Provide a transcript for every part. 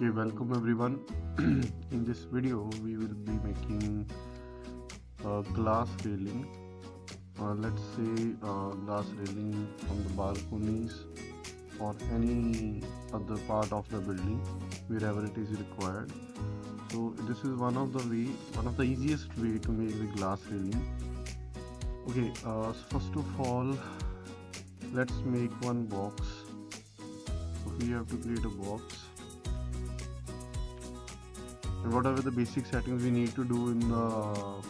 Okay, welcome everyone. In this video, we will be making a glass railing. Let's say glass railing from the balconies or any other part of the building, wherever it is required. So this is one of the easiest way to make the glass railing. Okay, so first of all, let's make one box. So we have to create a box. And whatever the basic settings we need to do in the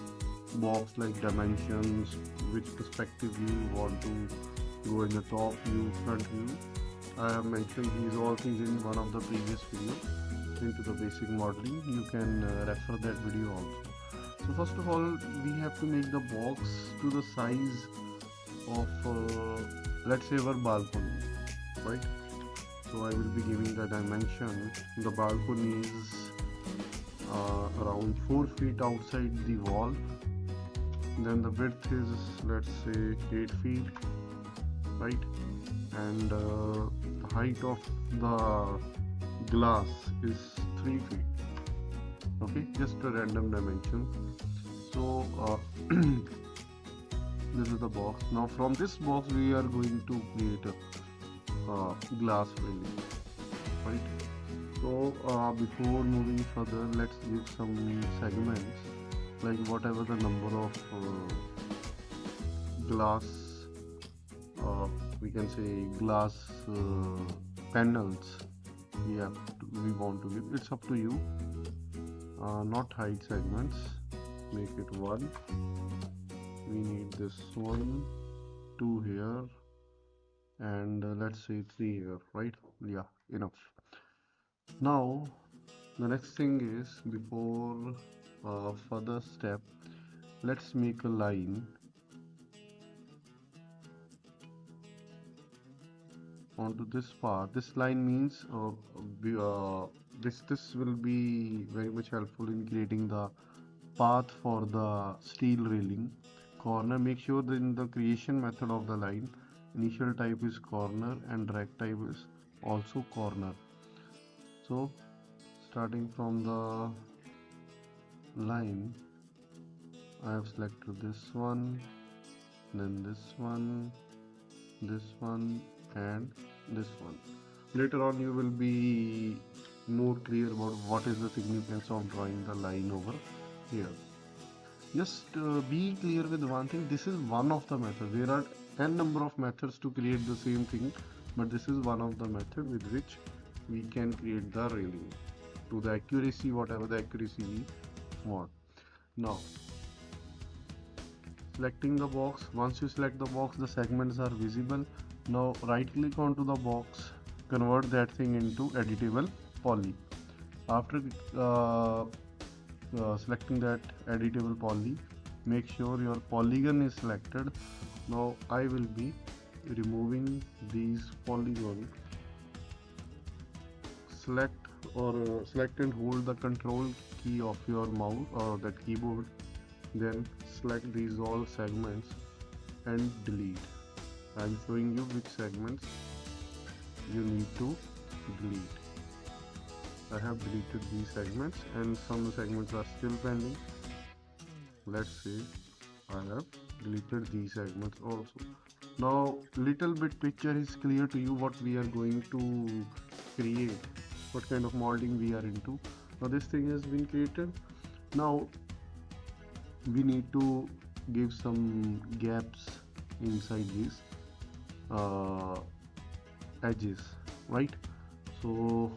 box, like dimensions, which perspective you want to go in the top view, front view, I have mentioned these all things in one of the previous videos into the basic modeling. You can refer that video also. So first of all, we have to make the box to the size of let's say our balcony, right? So I will be giving the dimension. The balcony is around 4 feet outside the wall. Then the width is, let's say, 8 feet, right? And the height of the glass is 3 feet. Okay, just a random dimension. So this is the box. Now from this box we are going to create a glass railing, right? So before moving further, let's give some segments, like whatever the number of glass, we can say glass panels we want to give. It's up to you. Not height segments. Make it 1. We need this 1, 2 here, and let's say 3 here, right? Yeah, enough. Now the next thing is, before further step, let's make a line onto this part. This line means this will be very much helpful in creating the path for the steel railing corner. Make sure that in the creation method of the line, initial type is corner and drag type is also corner. So starting from the line, I have selected this one, then this one, and this one. Later on you will be more clear about what is the significance of drawing the line over here. Just be clear with one thing: this is one of the methods. There are n number of methods to create the same thing, but this is one of the methods with which we can create the railing to the accuracy, whatever the accuracy we want. Now selecting the box. Once you select the box, the segments are visible. Now right click onto the box, convert that thing into editable poly. After selecting that editable poly, make sure your polygon is selected. Now I will be removing these polygons. Select and hold the control key of your mouse or that keyboard, then select these all segments and delete. I am showing you which segments you need to delete. I have deleted these segments and some segments are still pending. Let's say I have deleted these segments also. Now little bit picture is clear to you what we are going to create, what kind of molding we are into. Now this thing has been created. Now we need to give some gaps inside these edges, right? So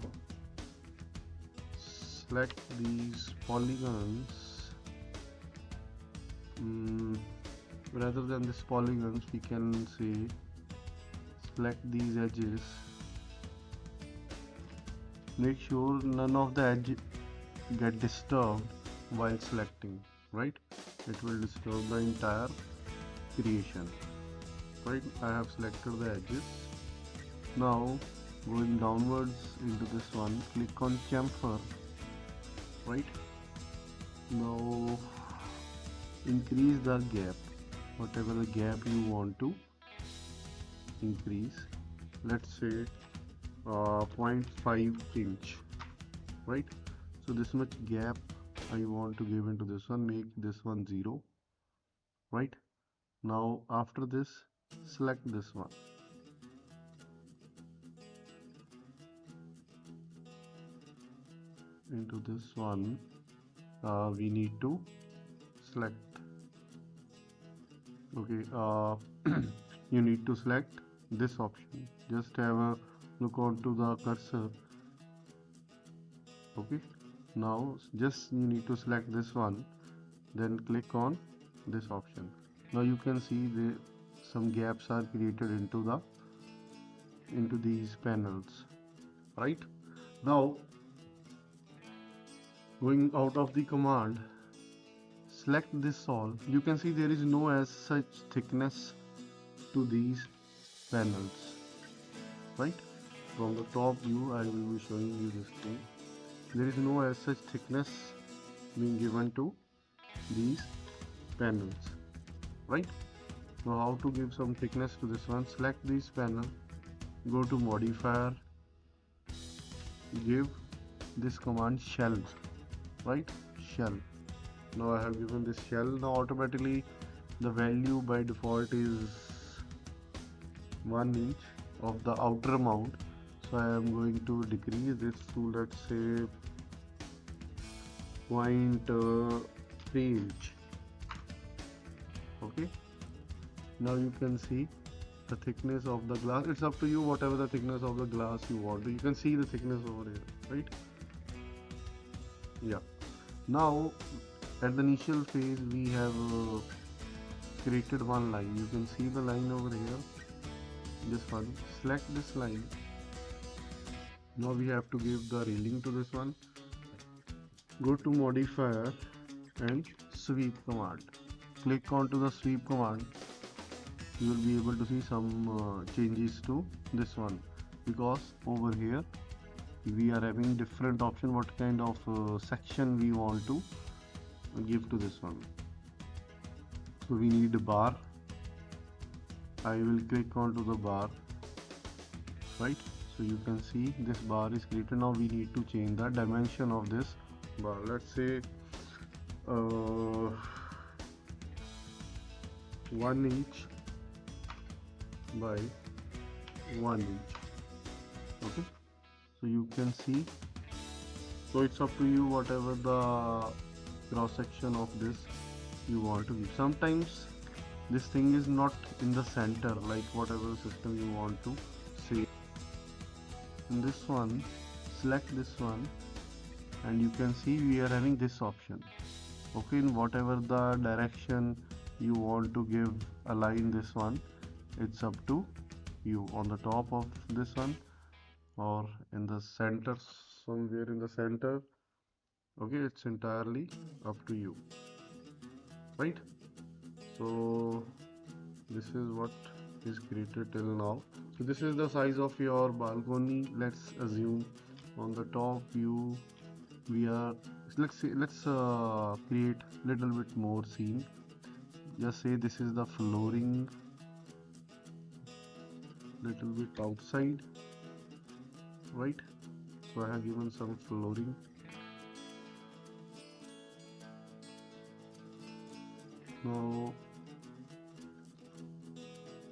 select these polygons. Rather than these polygons, we can say select these edges. Make sure none of the edge get disturbed while selecting, right? It will disturb the entire creation, right? I have selected the edges. Now going downwards into this one, click on chamfer, right? Now increase the gap, whatever the gap you want to increase. Let's say 0.5 inch. right? So this much gap I want to give into this one, make this one 0, right? Now after this, select this one, into this one we need to select, okay, you need to select this option. Just have a look onto the cursor, okay. Now just you need to select this one, then click on this option. Now you can see some gaps are created into these panels, right? Now going out of the command, select this all. You can see there is no as such thickness to these panels, right? From the top view I will be showing you this thing. There is no as such thickness being given to these panels, right? Now how to give some thickness to this one? Select this panel, go to modifier, give this command shell, right? Shell. Now I have given this shell. Now automatically the value by default is 1 inch of the outer mount, so I am going to decrease this to, let's say, 0.3 inch. Okay, now you can see the thickness of the glass. It's up to you, whatever the thickness of the glass you want. You can see the thickness over here, right? Yeah. Now at the initial phase we have created one line. You can see the line over here, this one. Select this line. Now we have to give the railing to this one. Go to modifier and sweep command. Click onto the sweep command. You will be able to see some changes to this one, because over here we are having different option what kind of section we want to give to this one. So we need a bar. I will click onto the bar, right? So you can see this bar is created. Now we need to change the dimension of this bar. Let's say 1 inch by 1 inch. Okay, so you can see, so it's up to you whatever the cross section of this you want to give. Sometimes this thing is not in the center, like whatever system you want to say. In this one, select this one, and you can see we are having this option. Okay, in whatever the direction you want to give, align this one, it's up to you. On the top of this one or in the center, somewhere in the center. Okay, it's entirely up to you, right? So this is what is created till now. So this is the size of your balcony. Let's assume on the top view we are, let's create little bit more scene. Just say this is the flooring, little bit outside, right? So I have given some flooring. Now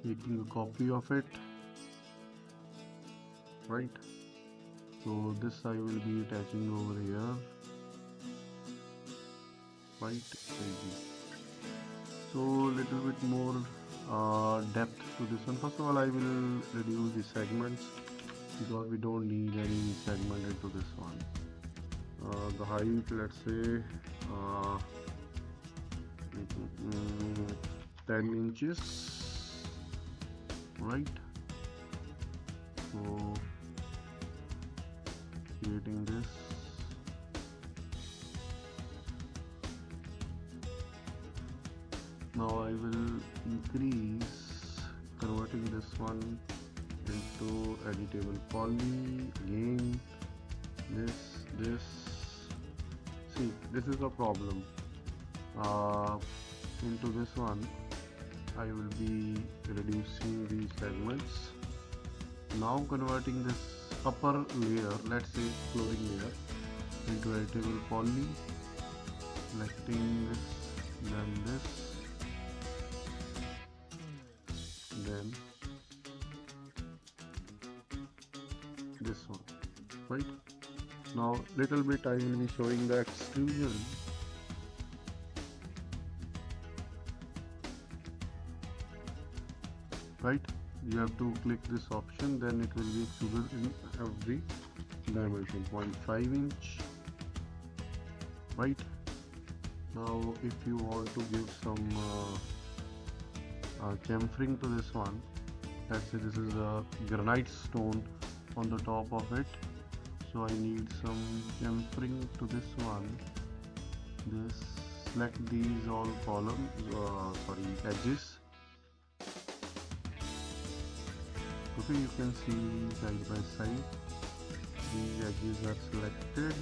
making a copy of it, right? So this I will be attaching over here, right? So little bit more depth to this one. First of all, I will reduce the segments because we don't need any segment into this one. The height, let's say 10 inches, right? So creating this, now I will increase, converting this one into editable poly. Again this, see, this is a problem. Into this one I will be reducing these segments. Now converting this upper layer, let's say flooring layer, into editable poly, selecting this, then this, then this one, right? Now little bit I will be showing the extrusion. Right, you have to click this option, then it will be extruded in every dimension. 0.5 inch. Right, now if you want to give some chamfering to this one, let's say this is a granite stone on the top of it, so I need some chamfering to this one. Select these all columns, edges. Okay, you can see side by side these edges are selected.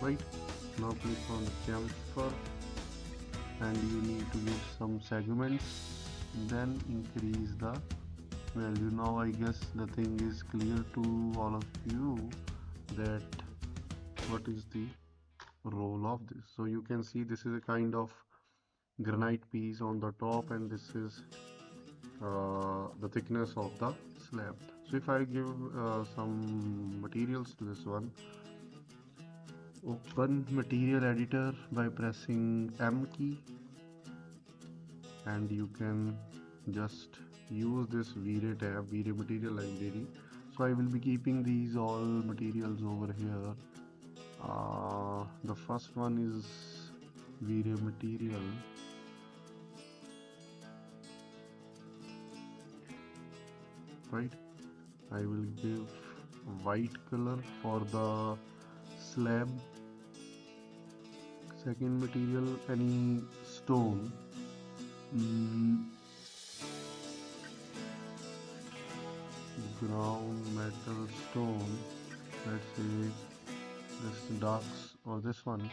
Right, now click on chamfer and you need to give some segments, then increase the value. Now I guess the thing is clear to all of you that what is the role of this. So you can see this is a kind of granite piece on the top, and this is the thickness of the slab. So if I give some materials to this one, open material editor by pressing M key, and you can just use this V-Ray tab, V-Ray material library. So I will be keeping these all materials over here. The first one is V-Ray material. Right, I will give white color for the slab. Second material, any stone, ground metal stone, let's say this darks or this one.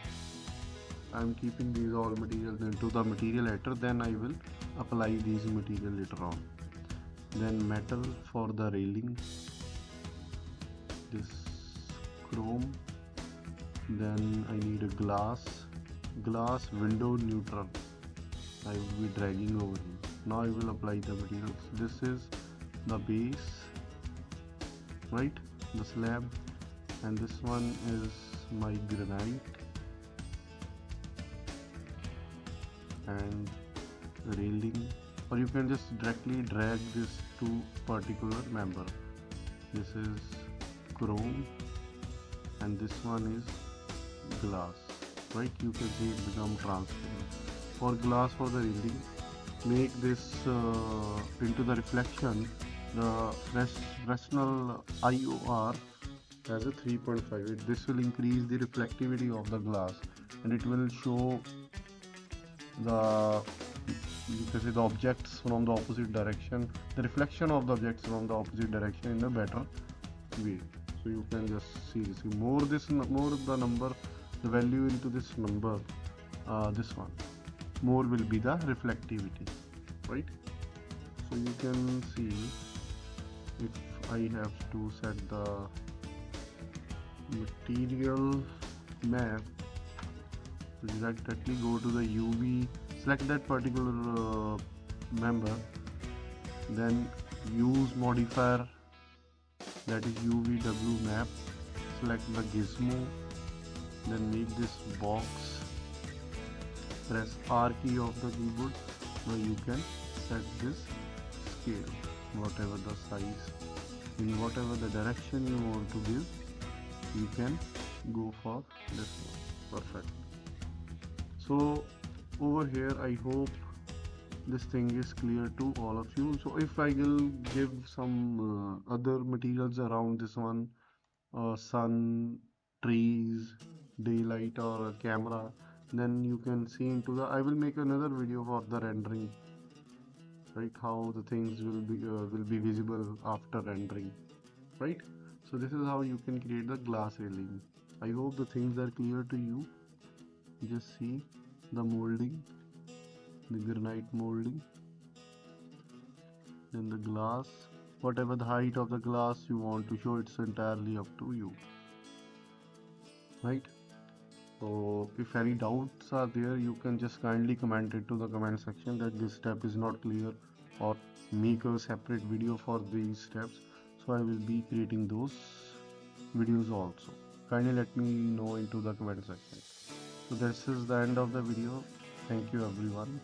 I'm keeping these all materials into the material editor, then I will apply these material later on. Then metal for the railing, this chrome, then I need a glass window neutral. I will be dragging over here. Now I will apply the materials. This is the base, right, the slab, and this one is my granite and railing, or you can just directly drag this to particular member. This is chrome and this one is glass, right? You can see it become transparent. For glass, for the railing, make this into the reflection. The Fresnel IOR has a 3.5. This will increase the reflectivity of the glass, and it will show the, you can say, the objects from the opposite direction, the reflection of the objects from the opposite direction in a better way. So you can just see this. More the number, the value into this number, this one, more will be the reflectivity, right? So you can see, if I have to set the material map, directly go to the UV, select that particular member, then use modifier, that is UVW map, select the gizmo, then make this box, press R key of the keyboard. Now you can set this scale, whatever the size, in whatever the direction you want to give, you can go for this one. Perfect. So over here, I hope this thing is clear to all of you. So if I will give some other materials around this one, sun, trees, daylight, or a camera, then you can see into the, I will make another video for the rendering, right, how the things will be visible after rendering, right? So this is how you can create the glass railing. I hope the things are clear to you. Just see the molding, the granite molding, then the glass, whatever the height of the glass you want to show, it's entirely up to you, right? So if any doubts are there, you can just kindly comment it to the comment section that this step is not clear, or make a separate video for these steps. So I will be creating those videos also. Kindly let me know into the comment section. So this is the end of the video. Thank you everyone.